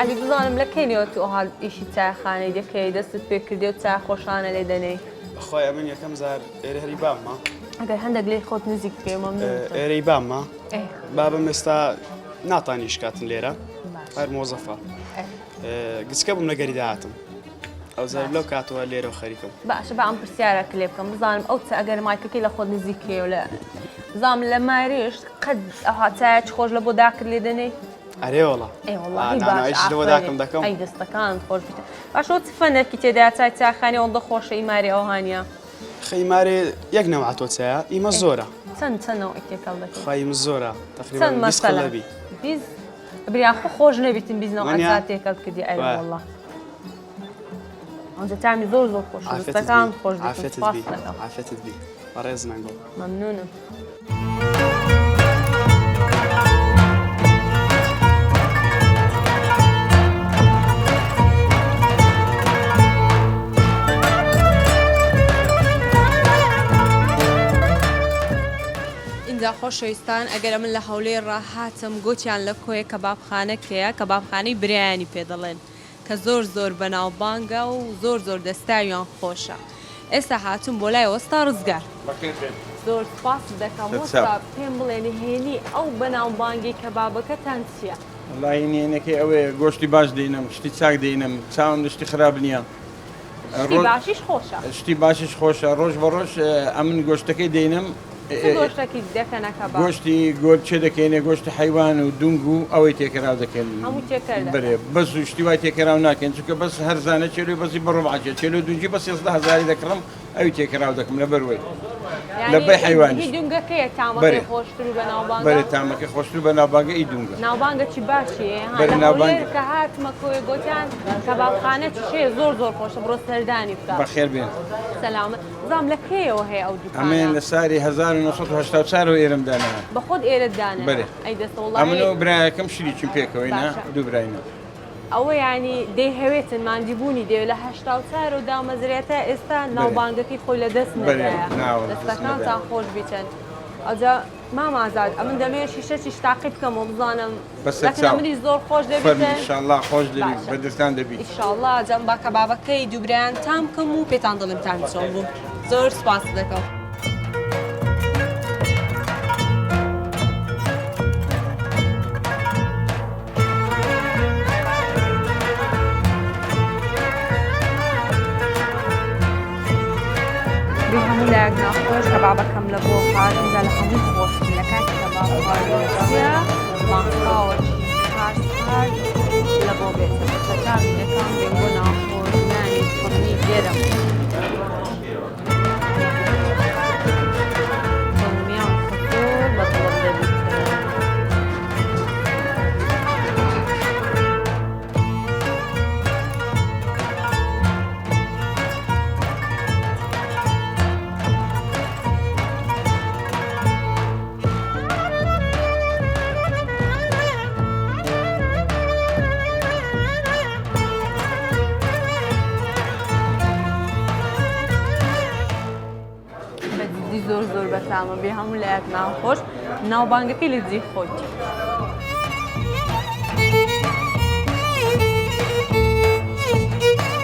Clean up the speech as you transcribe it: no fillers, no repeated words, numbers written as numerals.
علی بزانم لە کەینەوە تو ئەوها ئیشی چایخانەی دەکەی دەستت پێ کردی و چای خۆشانە لێ دەنێی خۆی من یەکەم زار ئێرە هەری باممە ئەگەر هەندێک لێ خۆت نزیک بکەی مەمنون ئێرەی باممە بابم ئێستا ناتانی شکاتن لێرە هەر مۆزەفە گچکە بووم لەگەری داهاتم ئەو زار لەو کاتەوە لێرە و خەریکم باشە بە ئەم پرسیارە لێ بکەم بزانم ئەو ئەگەر مایکەکەی لە خۆت نزیکەوە لە بزانم لە مایرێش قەت ئەوها چایەک خۆش لە بۆ داکرد لێ دەنێی ئەرێ وەڵا ئەی دەستەکان خۆش بێتە باشەوە چ فەنێکی تێدا چای چاخانی ئەوەندە خۆشە ئیماری ئەوهانیە خەیمارێ یەک نەوعاتۆ چایە ئیمە زۆرە چەندەوە ئێکێکەڵ دەکەی خەیم زۆرە تقریبا 20 قەڵەبی بریا خۆش نەبیتن بیزنەوە ئەساتێکەڵ کردی ئەی وەڵڵا ئەوجا تامی زۆر خۆش دەستەکان خۆش عافێتت بی بەڕێز نانگۆ مەمنونم خۆشەویستان ئەگەر من لە هەولێر ڕاهاتم گوتیان لە کۆیە کەبابخانەکەیە کەبابخانەی برایانی پێ دەڵێن کە زۆر بەناوبانگە و زۆر دەستاویان خۆشە ئێستا هاتووم بۆ لای وەستا ڕزگار زۆر سپاس دەکەم وەستا پێم بڵێن هێنی ئەو بەناوبانگی کەبابەکەتان چییە؟ وەڵی هێنەکەی ئەوەیە گۆشتی باش دێنم شتی چاک دێنم چاوم شتی خراپ نییە شتی باشیش خۆشە شتی باشیش خۆشە ڕۆژ بە ڕۆژ ئەمن گۆشتەکەی دێنم گۆشتێکی دەکەنە کەباب گۆشتی گۆرد چێ دەکەینێ گۆشتی حیوان و دونگ و ئەوەی تێکەراو دەکەن هەموو تێکەردە بەرێ بەس و شتی وای تێکەراو ناکەن چونکە بەس هەرزانە چێلوی بەسی بەڕۆبعاچێت چێلو دونجی بە 100,000 دەکڕم ئەوی تێکەراو دەکەم لە بەروەی لە بەی حیوانیش دونگەکەیە تامەکەی خۆشتر و بەناوبانگە بەرێ تامەکەی خۆشتر بەناوبانگە ئەی دونگە ناوبانگەکی باشیە بەرێ ناوبانگ کە هاتمە کۆی گوتیان کەبابخانە چێ زۆر خۆشە بڕۆ سەردانی بکە بەخێر بێن سەلامە زام لە کێیەوە هەیە ئەو دوکانە ئەمێن لە ساری 1984 ئێرەم دانا بە خۆت ئێرەت دانا بەرێ ئەی دەسەوڵای ئەمنەوە برایەکەم شریکیم پێکەوەینا دوو براینا ئەوە ینی دەی هەوێتن ماندیبوونی دەوێت لە 84 و دامەزرێتە ئێستا ناوبانگەکەی خۆی لە دەست نەدایە دەستەکانتان خۆش بیتن ئەوجا مامازاد ئەمن دەمێت شیشەی تاقی بکەم و بزانم منی زۆر خۆش دەبێت ئینشاءالله خۆش دەبێت بەدەستان دەبێت ئینشاءالله جەم با کەبابەکەی دووبرایان تام بکەم و پێتان دڵم تان چۆن بوو زۆر سپاس دەکەم لایەک ناخۆش کەبابەکەم لە بۆ هاتنجا لە هەموو خۆش لە کاتی کەبابخواردنە ماخاوەکی هارد لە بۆ بێتە بەتەکانی دەکەم بێن بۆ ناخۆش نانی فڕنی گێرم دڵنیام زۆر بەدڵم دەبێت زۆر بەسامە بێ هەموو لایەک ناخۆش ناوبانگەکەی لە جێ خۆتی